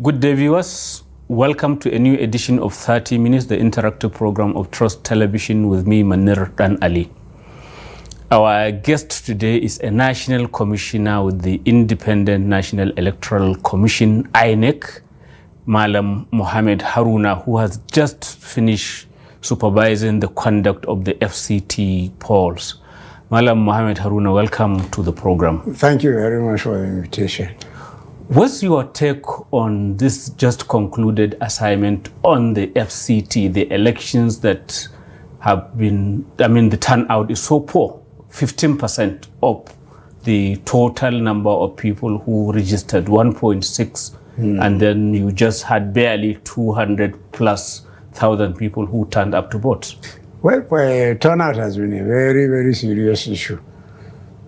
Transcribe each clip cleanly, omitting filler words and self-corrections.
Good day, viewers. Welcome to a new edition of 30 Minutes, the interactive program of Trust Television with me, Manir Dan Ali. Our guest today is a national commissioner with the Independent National Electoral Commission, INEC, Malam Muhammed Haruna, who has just finished supervising the conduct of the FCT polls. Malam Muhammed Haruna, welcome to the program. Thank you very much for the invitation. What's your take on this just concluded assignment on the FCT, the elections that have been, the turnout is so poor, 15% of the total number of people who registered, 1.6, and then you just had barely 200,000+ people who turned up to vote. Well, turnout has been a very, very serious issue.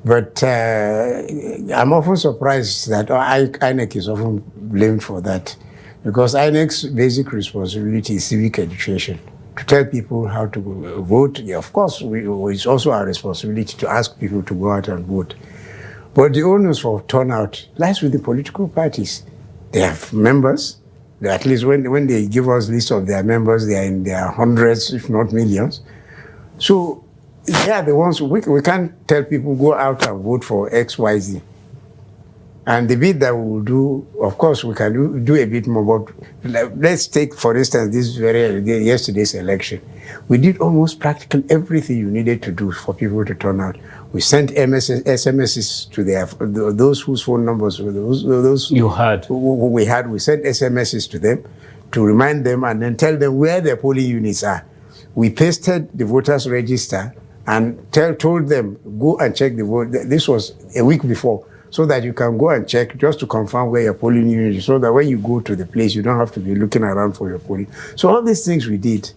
But I'm often surprised that INEC is often blamed for that, because INEC's basic responsibility is civic education, to tell people how to vote. Yeah, of course, it's also our responsibility to ask people to go out and vote. But the onus for turnout lies with the political parties. They have members. At least when they give us list of their members, they are in their hundreds, if not millions. So they are the ones we can't tell people go out and vote for XYZ. And the bit that we will do, of course, we can do a bit more. But let's take, for instance, yesterday's election. We did almost practically everything you needed to do for people to turn out. We sent SMSs to those whose phone numbers were those you had. We sent SMSs to them to remind them and then tell them where their polling units are. We pasted the voters register and told them, go and check the vote. This was a week before, so that you can go and check just to confirm where your polling unit is, so that when you go to the place, you don't have to be looking around for your polling. So all these things we did.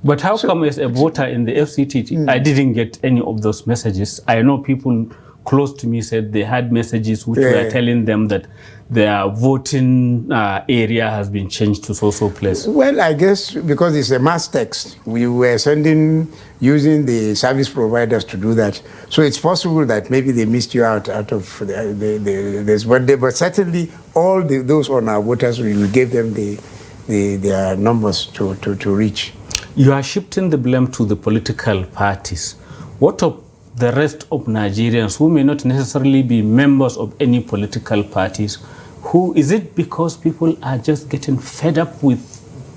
But how come as a voter in the FCT, I didn't get any of those messages? I know people close to me said they had messages which were telling them that their voting area has been changed to so-so place. Well, I guess because it's a mass text, we were using the service providers to do that. So it's possible that maybe they missed you out of this. But certainly all those on our voters, we gave them their numbers to reach. You are shifting the blame to the political parties. What of the rest of Nigerians who may not necessarily be members of any political parties? Is it because people are just getting fed up with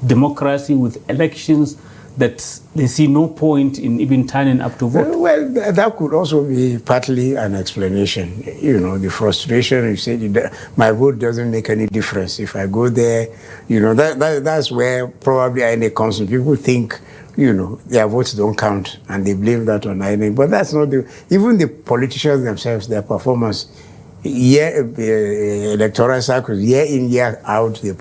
democracy, with elections, that they see no point in even turning up to vote? Well, that could also be partly an explanation. You know, the frustration, you said, my vote doesn't make any difference. If I go there, that's where probably INEC comes in. People think, their votes don't count, and they blame that on INEC. But that's not even the politicians themselves, their performance, electoral cycles, year in, year out, they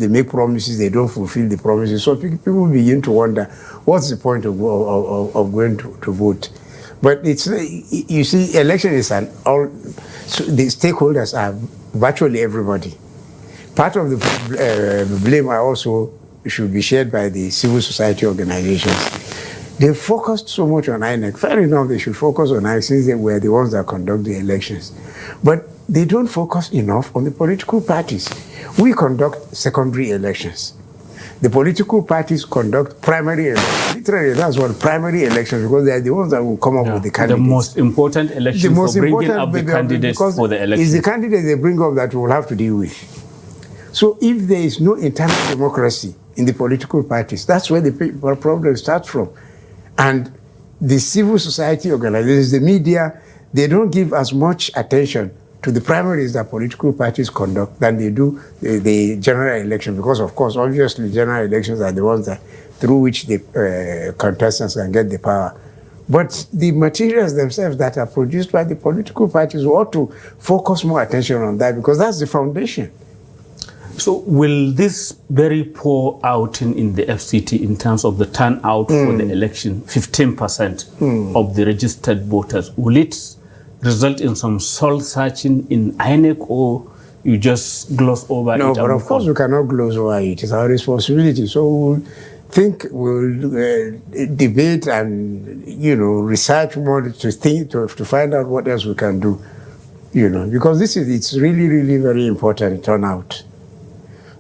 make promises, they don't fulfill the promises. So people begin to wonder, what's the point of going to vote? But you see, election is so the stakeholders are virtually everybody. Part of the blame also should be shared by the civil society organizations. They focused so much on INEC. Fair enough, they should focus on INEC since they were the ones that conduct the elections. But they don't focus enough on the political parties. We conduct secondary elections. The political parties conduct primary elections. Literally, that's what primary elections, because they are the ones that will come up with the candidates. The most important elections for bringing up the candidates for the elections. It's the candidates they bring up that we will have to deal with. So if there is no internal democracy in the political parties, that's where the problem starts from. And the civil society organizations, the media, they don't give as much attention to the primaries that political parties conduct than they do the general election, because, of course, obviously, general elections are the ones through which the contestants can get the power. But the materials themselves that are produced by the political parties ought to focus more attention on that, because that's the foundation. So will this very poor outing in the FCT in terms of the turnout for the election, 15% of the registered voters, will it result in some soul searching in INEC, or you just gloss over it? No, but of course we cannot gloss over it. It's our responsibility. So we'll debate and, research more to find out what else we can do, because it's really, really very important turnout.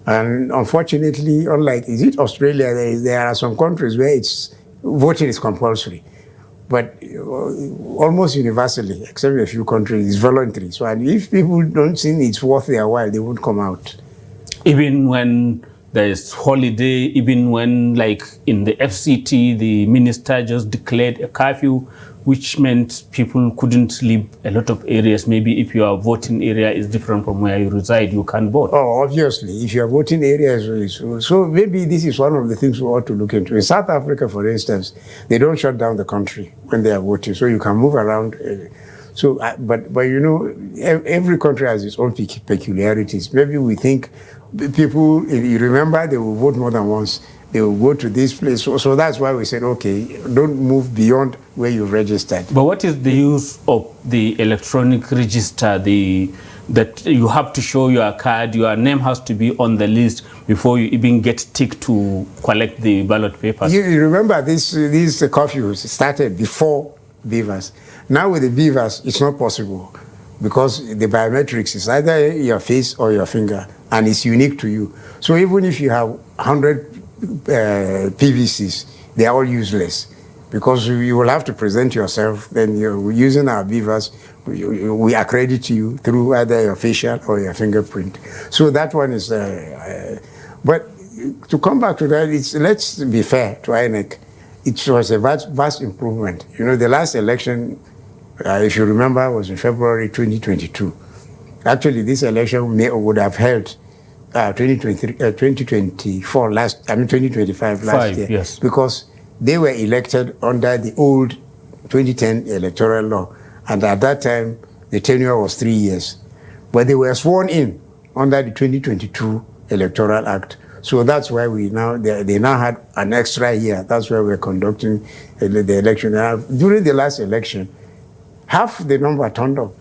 And unfortunately, unlike, is it Australia, there are some countries where voting is compulsory. But almost universally, except a few countries, it's voluntary. So and if people don't think it's worth their while, they won't come out. Even when there's holiday, even when, like in the FCT, the minister just declared a curfew, which meant people couldn't leave a lot of areas. Maybe if your voting area is different from where you reside, you can't vote. Oh, obviously. If your voting area is... So maybe this is one of the things we ought to look into. In South Africa, for instance, they don't shut down the country when they are voting, so you can move around. So, but you know, every country has its own peculiarities. Maybe we think people, if you remember, they will vote more than once. They will go to this place. So that's why we said, okay, don't move beyond where you registered. But what is the use of the electronic register, that you have to show your card, your name has to be on the list before you even get ticked to collect the ballot papers? You remember these curfews started before Beavers. Now with the Beavers, it's not possible because the biometrics is either your face or your finger, and it's unique to you. So even if you have 100 PVCs, they are all useless because you will have to present yourself. Then you're using our Beavers, we accredit you through either your facial or your fingerprint. So that one is, but to come back to that, let's be fair to INEC. It was a vast improvement. You know, the last election, if you remember, was in February 2022. Actually, this election would have held 2024 2025 last year. Yes. Because they were elected under the old 2010 electoral law. And at that time, the tenure was 3 years. But they were sworn in under the 2022 Electoral Act. So that's why they now had an extra year. That's why we're conducting the election. During the last election, half the number turned up.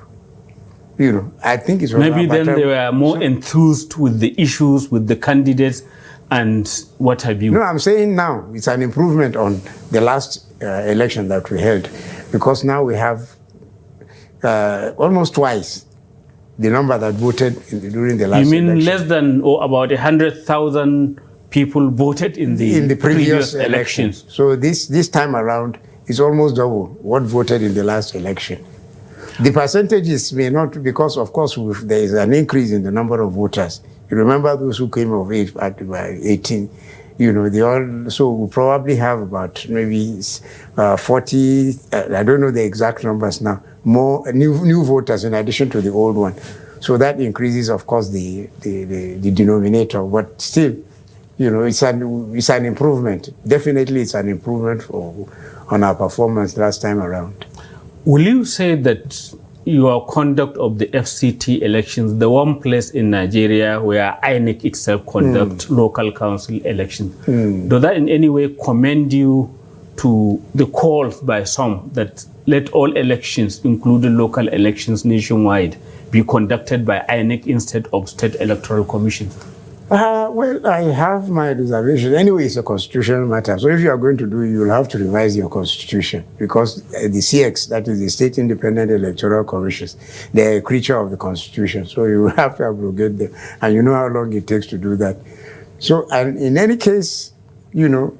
You know, I think it's maybe then they were more enthused with the issues, with the candidates, and what have you. No, I'm saying now it's an improvement on the last election that we held, because now we have almost twice the number that voted during the last election. You mean less than or about 100,000 people voted in the previous elections? So this time around is almost double what voted in the last election. The percentages may not, because of course there is an increase in the number of voters. You remember those who came of age at 18, you know, they all, so we probably have about maybe 40, I don't know the exact numbers now, more new voters in addition to the old one. So that increases, of course, the denominator, but still, you know, it's an improvement. Definitely it's an improvement on our performance last time around. Will you say that your conduct of the FCT elections, the one place in Nigeria where INEC itself conducts local council elections, does that in any way commend you to the calls by some that let all elections, including local elections nationwide, be conducted by INEC instead of state electoral commissions? Well, I have my reservation. Anyway, it's a constitutional matter. So if you are going to do it, you'll have to revise your constitution, because the CX, that is the State Independent Electoral Commissions, they're a creature of the constitution. So you will have to abrogate them. And you know how long it takes to do that. So, and in any case, you know,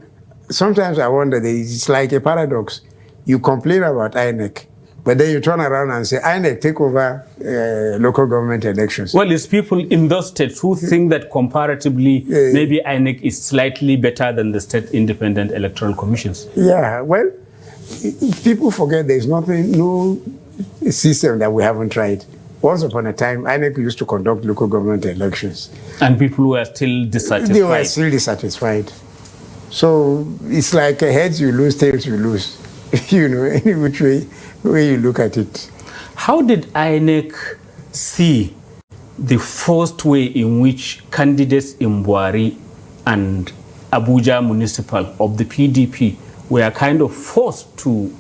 sometimes I wonder, it's like a paradox. You complain about INEC, but then you turn around and say, INEC, take over local government elections. Well, it's people in those states who think that comparatively, maybe INEC is slightly better than the state independent electoral commissions. Yeah, well, people forget there's no system that we haven't tried. Once upon a time, INEC used to conduct local government elections. And people were still dissatisfied. They were still dissatisfied. So it's like heads you lose, tails you lose. You know, any which way you look at it. How did INEC see the first way in which candidates in Buhari and Abuja Municipal of the PDP were kind of forced to,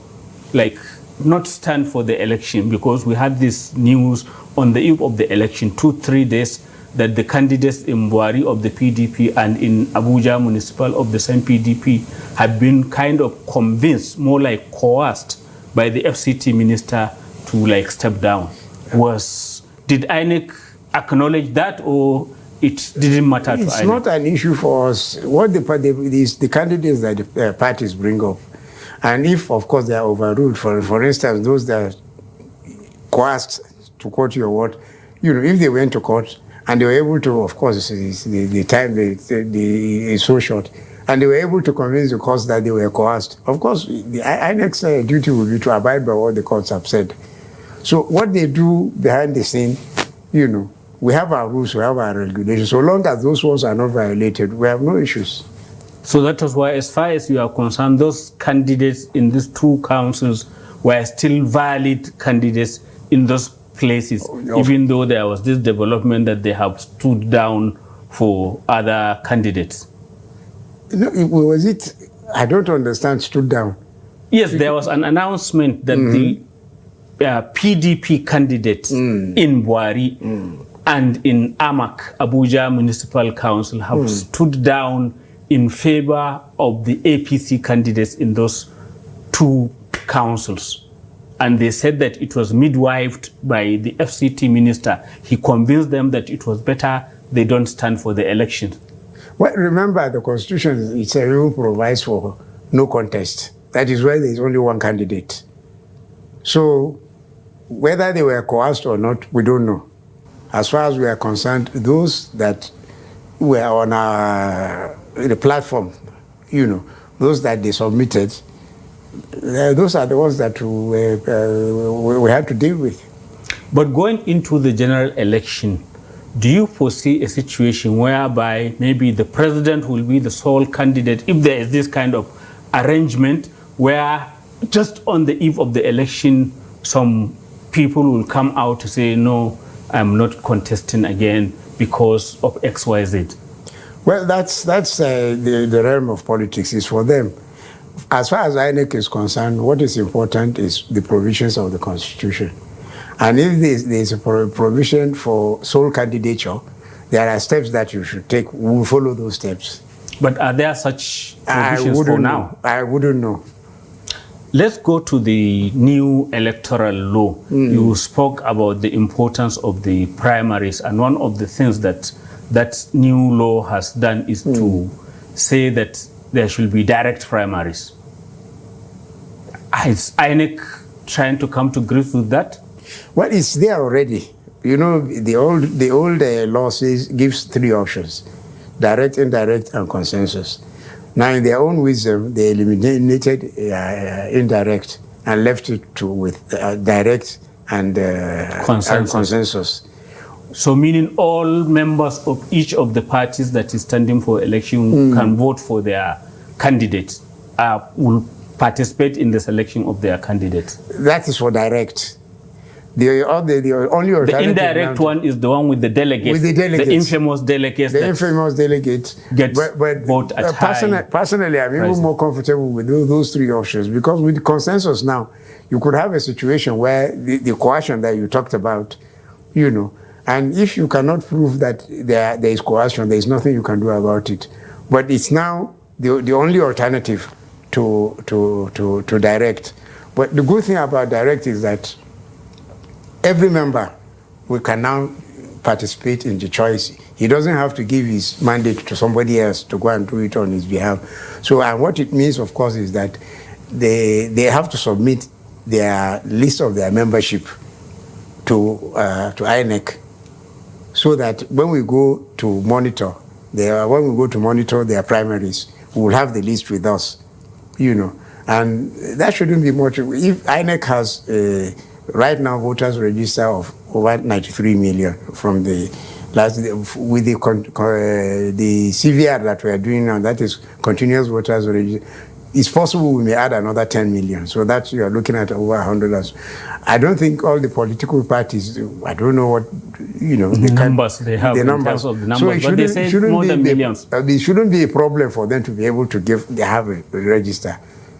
like, not stand for the election, because we had this news on the eve of the election, 2-3 days, that the candidates in Buhari of the PDP and in Abuja Municipal of the same PDP had been kind of convinced, more like coerced, by the FCT minister to like step down. Did INEC acknowledge that, or it didn't matter to It's INEC? not an issue for us. What the candidates that the parties bring up, and if, of course, they are overruled, for instance, those that are coerced, to quote your word, if they went to court and they were able to, of course, the time is so short, and they were able to convince the courts that they were coerced, of course, the INEC's duty will be to abide by what the courts have said. So what they do behind the scene, we have our rules, we have our regulations. So long as those ones are not violated, we have no issues. So that was why, as far as you are concerned, those candidates in these two councils were still valid candidates in those places, even though there was this development that they have stood down for other candidates. No, I don't understand, stood down. Yes, there was an announcement that the PDP candidates in Buari and in Amak, Abuja Municipal Council, have stood down in favor of the APC candidates in those two councils. And they said that it was midwifed by the FCT minister. He convinced them that it was better they don't stand for the election. Well, remember, the Constitution, it even provides for no contest. That is why there is only one candidate. So whether they were coerced or not, we don't know. As far as we are concerned, those that were on the platform, those that they submitted, those are the ones that we had to deal with. But going into the general election, do you foresee a situation whereby maybe the president will be the sole candidate if there is this kind of arrangement where just on the eve of the election, some people will come out to say, no, I'm not contesting again because of XYZ? Well, that's the realm of politics. It's for them. As far as INEC is concerned, what is important is the provisions of the Constitution. And if there's a provision for sole candidature, there are steps that you should take. We will follow those steps. But are there such provisions for now? I wouldn't know. Let's go to the new electoral law. You spoke about the importance of the primaries, and one of the things that new law has done is to say that there should be direct primaries. Is INEC trying to come to grips with that? Well, it's there already. The old law gives three options: direct, indirect, and consensus. Now, in their own wisdom, they eliminated indirect and left it with direct and consensus. So meaning all members of each of the parties that is standing for election can vote for their candidates, will participate in the selection of their candidates. That is for direct. The only alternative. The indirect one is the one with the delegates. With the delegates. The infamous delegates. The infamous delegates Get vote at high. Personally, I'm even more comfortable with those three options, because with the consensus now, you could have a situation where the coercion that you talked about, and if you cannot prove that there is coercion, there is nothing you can do about it. But it's now the only alternative to direct. But the good thing about direct is that every member can now participate in the choice. He doesn't have to give his mandate to somebody else to go and do it on his behalf. So, and what it means, of course, is that they have to submit their list of their membership to INEC, so that when we go to monitor their primaries, we will have the list with us, and that shouldn't be much. If INEC has right now voters register of over 93 million from the last, with the CVR that we are doing now, that is continuous voters register. It's possible we may add another 10 million. So that you are looking at over 100. I don't think all the political parties, I don't know what, the numbers they have, in terms of the numbers, so but they say more than millions. It shouldn't be a problem for them to be able to have a register.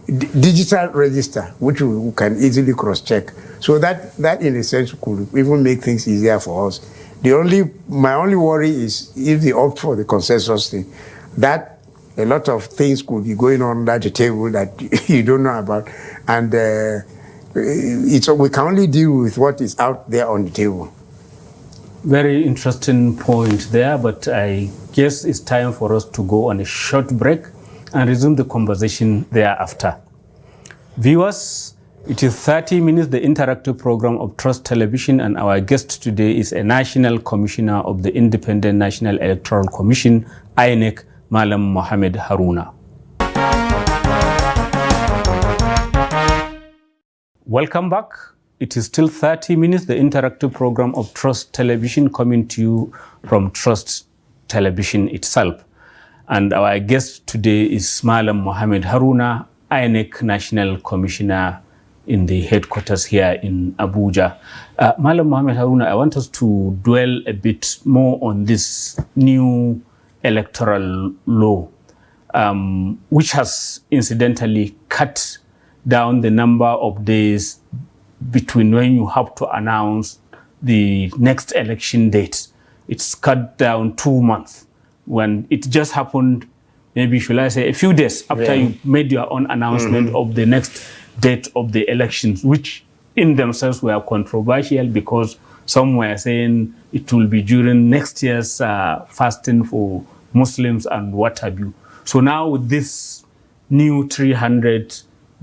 Digital register, which we can easily cross-check. So that in a sense could even make things easier for us. My only worry is if they opt for the consensus thing, that a lot of things could be going on at the table that you don't know about, and we can only deal with what is out there on the table. Very interesting point there, but I guess it's time for us to go on a short break and resume the conversation thereafter. Viewers, it is 30 Minutes, the interactive program of Trust Television, and our guest today is a National Commissioner of the Independent National Electoral Commission, INEC, Malam Muhammed Haruna. Welcome back. It is still 30 Minutes, the interactive program of Trust Television, coming to you from Trust Television itself. And our guest today is Malam Muhammed Haruna, INEC National Commissioner in the headquarters here in Abuja. Malam Muhammed Haruna, I want us to dwell a bit more on this new electoral law, which has incidentally cut down the number of days between when you have to announce the next election date. It's cut down 2 months, when it just happened, maybe should I say a few days after you made your own announcement of the next date of the elections, which in themselves were controversial because some were saying it will be during next year's fasting for Muslims and what have you. So now with this new 300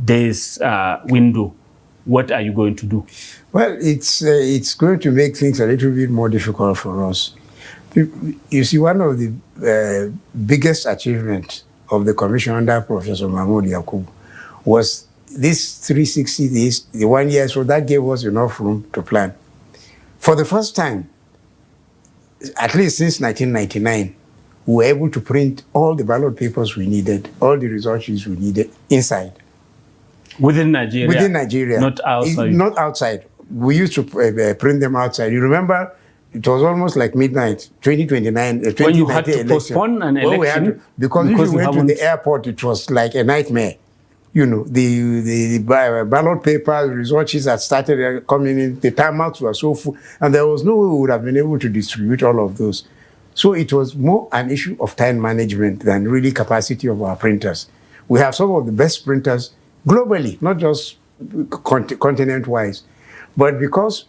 days window, what are you going to do? Well, it's going to make things a little bit more difficult for us. You see, one of the biggest achievements of the commission under Professor Mahmood Yakubu was this 360 days, the 1 year, so that gave us enough room to plan. For the first time, at least since 1999, we were able to print all the ballot papers we needed, all the resources we needed inside. Within Nigeria? Within Nigeria. Not outside? Not outside. We used to print them outside. You remember, it was almost like midnight, 2029. When you had to postpone an election? Because if you went to the airport, it was like a nightmare. You know, the ballot paper resources had started coming in, the timeouts were so full, and there was no way we would have been able to distribute all of those. So it was more an issue of time management than really capacity of our printers. We have some of the best printers globally, not just continent-wise. But because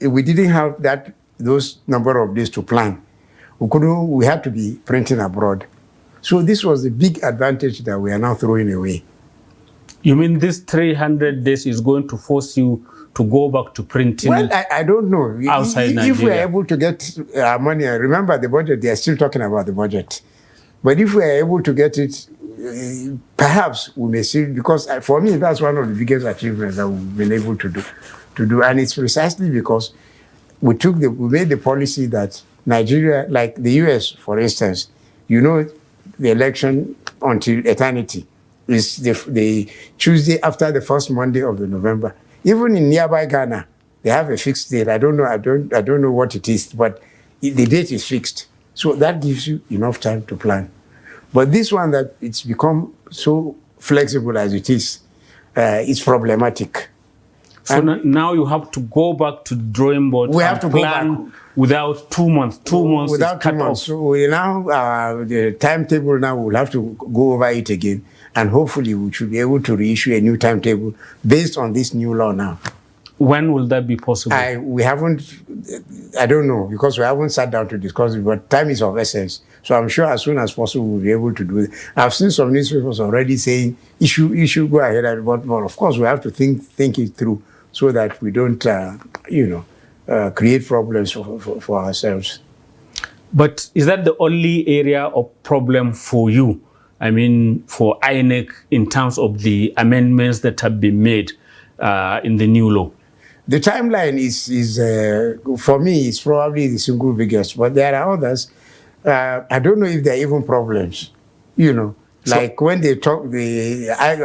we didn't have those number of days to plan, we had to be printing abroad. So this was the big advantage that we are now throwing away. You mean this 300 days is going to force you to go back to printing? Well, I don't know. Outside Nigeria. If we are able to get our money, remember the budget, they are still talking about the budget. But if we are able to get it, perhaps we may see, because for me, that's one of the biggest achievements that we've been able to do. And it's precisely because we made the policy that Nigeria, like the US, for instance, you know, the election until eternity is the Tuesday after the first Monday of the November. Even in nearby Ghana, they have a fixed date. I don't know what it is, but the date is fixed. So that gives you enough time to plan. But this one, that it's become so flexible as it is, it's problematic. So now you have to go back to the drawing board. We have to plan go back without 2 months. 2 months without is cut 2 months. off. So we now the timetable now we'll have to go over it again, and hopefully we should be able to reissue a new timetable based on this new law now. When will that be possible? I don't know, because we haven't sat down to discuss it, but time is of essence. So I'm sure as soon as possible we'll be able to do it. I've seen some newspapers already saying you should go ahead, but of course we have to think it through so that we don't create problems for ourselves. But is that the only area of problem for you? I mean, for INEC, in terms of the amendments that have been made in the new law? The timeline is for me, it's probably the single biggest, but there are others. I don't know if there are even problems, like when they talk,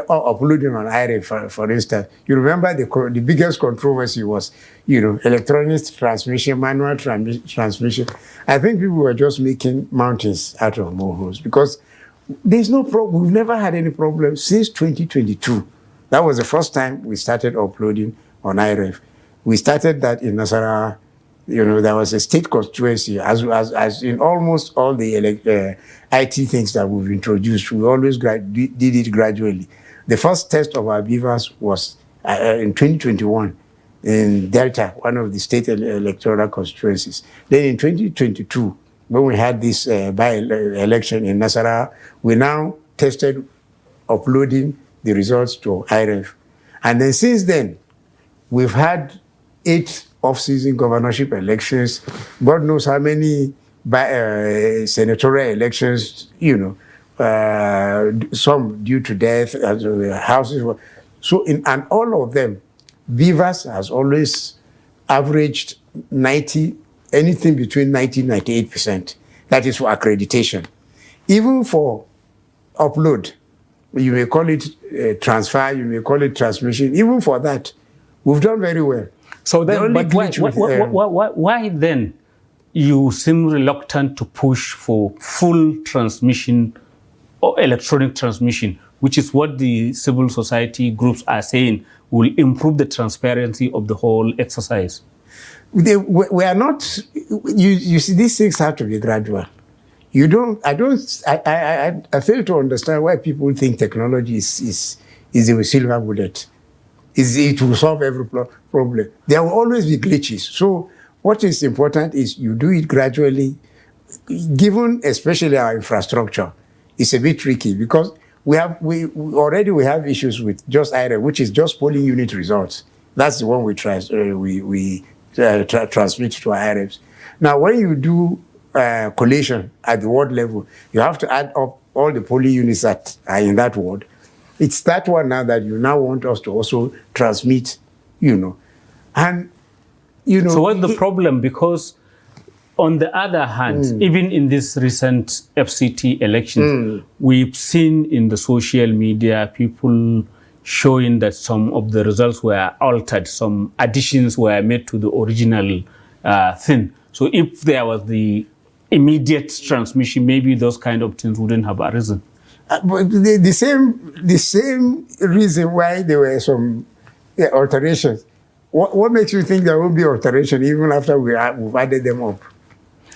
uploading on IRA, for instance. You remember the biggest controversy was, electronic transmission, manual transmission. I think people were just making mountains out of molehills, because there's no problem. We've never had any problem since 2022. That was the first time we started uploading on IRF. We started that in Nasarawa. There was a state constituency, as in almost all the IT things that we've introduced. We always did it gradually. The first test of our beavers was in 2021. in Delta, one of the state electoral constituencies. Then in 2022, when we had this by-election in Nasarawa, we now tested uploading the results to IREF. And then since then, we've had 8 off-season governorship elections, God knows how many senatorial elections, some due to death, houses. So and all of them, Beavers has always averaged 90, anything between 90 and 98%. That is for accreditation. Even for upload, you may call it transfer, you may call it transmission, even for that, we've done very well. So then, but why then you seem reluctant to push for full transmission or electronic transmission, which is what the civil society groups are saying will improve the transparency of the whole exercise? We are not, you see, these things have to be gradual. I fail to understand why people think technology is a silver bullet. It will solve every problem. There will always be glitches. So what is important is you do it gradually. Given especially our infrastructure, it's a bit tricky because we already have issues with just IREF, which is just polling unit results. That's the one we transmit to our IREFs. Now, when you do collation at the ward level, you have to add up all the polling units that are in that ward. It's that one now that you now want us to also transmit, And, So what's the problem? Because on the other hand, even in this recent FCT elections, we've seen in the social media people showing that some of the results were altered, some additions were made to the original thing. So if there was the immediate transmission, maybe those kind of things wouldn't have arisen. But the same reason why there were some alterations. What makes you think there will be alteration even after we've added them up?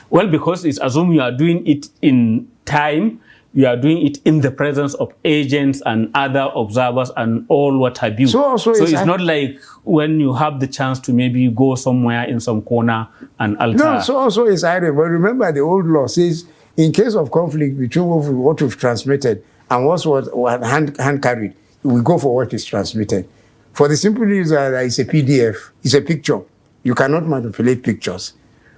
Well, because it's assumed you are doing it in time, you are doing it in the presence of agents and other observers and all what have you. So it's not like when you have the chance to maybe go somewhere in some corner and alter. No, so also it's IREF. But remember, the old law says in case of conflict between what we've transmitted and what was hand carried, we go for what is transmitted. For the simple reason that it's a PDF, it's a picture. You cannot manipulate pictures.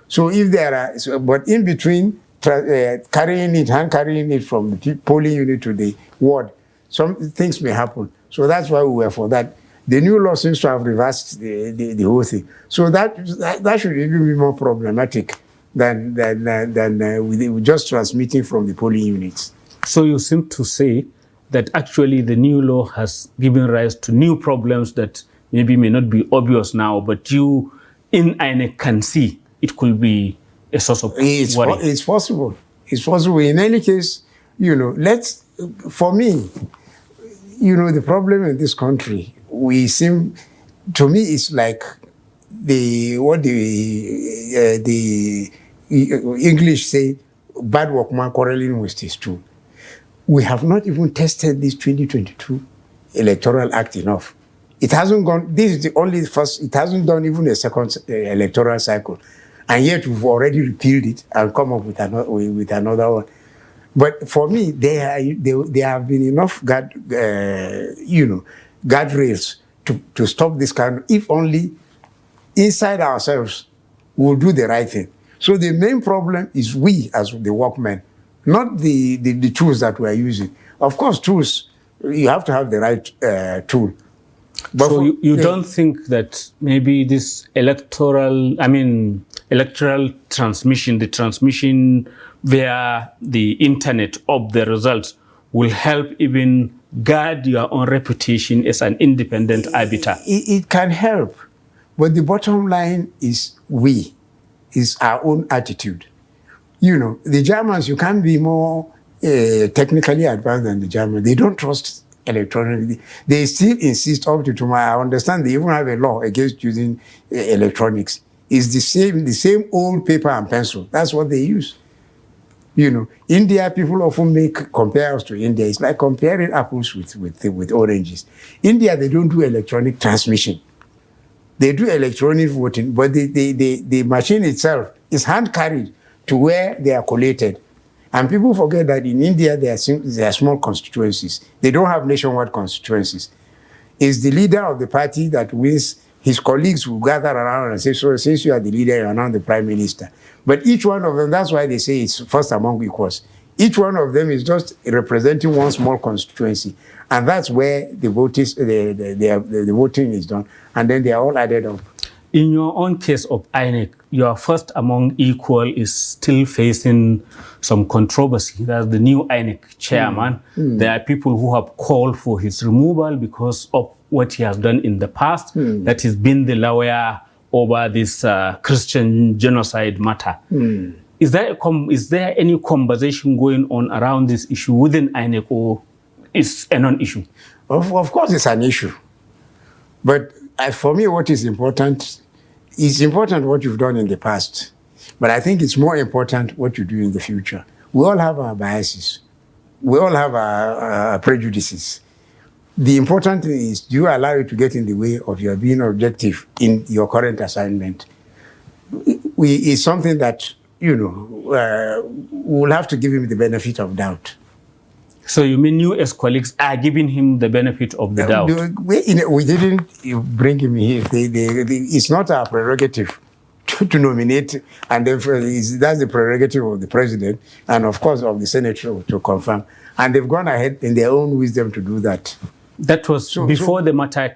So if there are, but in between hand carrying it from the polling unit to the ward, some things may happen. So that's why we were for that. The new law seems to have reversed the whole thing. So that should even be more problematic than with just transmitting from the polling units. So you seem to say that actually the new law has given rise to new problems that maybe may not be obvious now, but you in INEC can see it could be a source of worry. It's possible. It's possible. In any case, for me, the problem in this country, to me, it's like the English say, bad workman quarreling with his tool. We have not even tested this 2022 Electoral Act enough. It hasn't gone, this is the only first, it hasn't done even a second electoral cycle. And yet we've already repealed it and come up with another one. But for me, there have been enough guardrails to stop this kind of, if only inside ourselves we'll do the right thing. So the main problem is we as the workmen, not the tools that we're using. Of course, tools, you have to have the right tool. But so you don't think that maybe this electoral transmission, the transmission via the internet of the results will help even guard your own reputation as an independent arbiter? It can help, but the bottom line is our own attitude. The Germans, you can't be more technically advanced than the Germans. They don't trust electronic. They still insist up to tomorrow. I understand they even have a law against using electronics. It's the same old paper and pencil. That's what they use. India, people often compare us to India. It's like comparing apples with oranges. India, they don't do electronic transmission. They do electronic voting, but the machine itself is hand-carried to where they are collated. And people forget that in India, there are small constituencies. They don't have nationwide constituencies. It's the leader of the party that wins. His colleagues will gather around and say, so since you are the leader, you are now the prime minister. But each one of them, that's why they say it's first among equals. Each one of them is just representing one small constituency. And that's where the voting is done. And then they are all added up. In your own case of INEC, your first among equal is still facing some controversy. That's the new INEC chairman. There are people who have called for his removal because of what he has done in the past, that he's been the lawyer over this Christian genocide matter. Is there any conversation going on around this issue within INEC, or is a non-issue? Of course, it's an issue. But for me, what is important, it's important what you've done in the past. But I think it's more important what you do in the future. We all have our biases. We all have our prejudices. The important thing is, do you allow it to get in the way of your being objective in your current assignment? It's something that, we'll have to give him the benefit of doubt. So you mean you as colleagues are giving him the benefit of the doubt? We didn't bring him here. It's not our prerogative to nominate, and therefore that's the prerogative of the president and, of course, of the Senate to confirm. And they've gone ahead in their own wisdom to do that. That was before the matter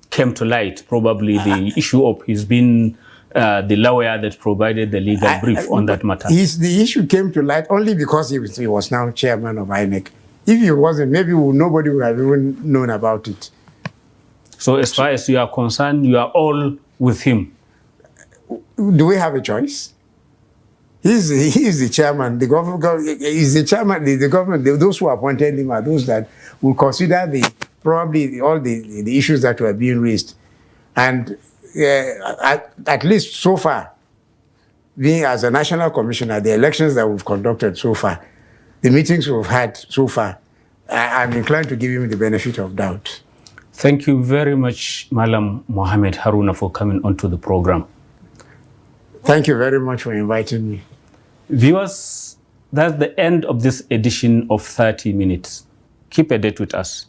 came to light, probably the issue of his being the lawyer that provided the legal brief on that matter. The issue came to light only because he was now chairman of INEC. If he wasn't, maybe nobody would have even known about it. So as far as you are concerned, you are all with him? Do we have a choice? He's the chairman. The government is the chairman. The government, those who appointed him are those that will consider all the issues that were being raised. And at least so far, being as a national commissioner, the elections that we've conducted so far, the meetings we've had so far, I'm inclined to give him the benefit of doubt. Thank you very much, Malam Muhammed Haruna, for coming onto the program. Thank you very much for inviting me. Viewers, that's the end of this edition of 30 Minutes. Keep a date with us.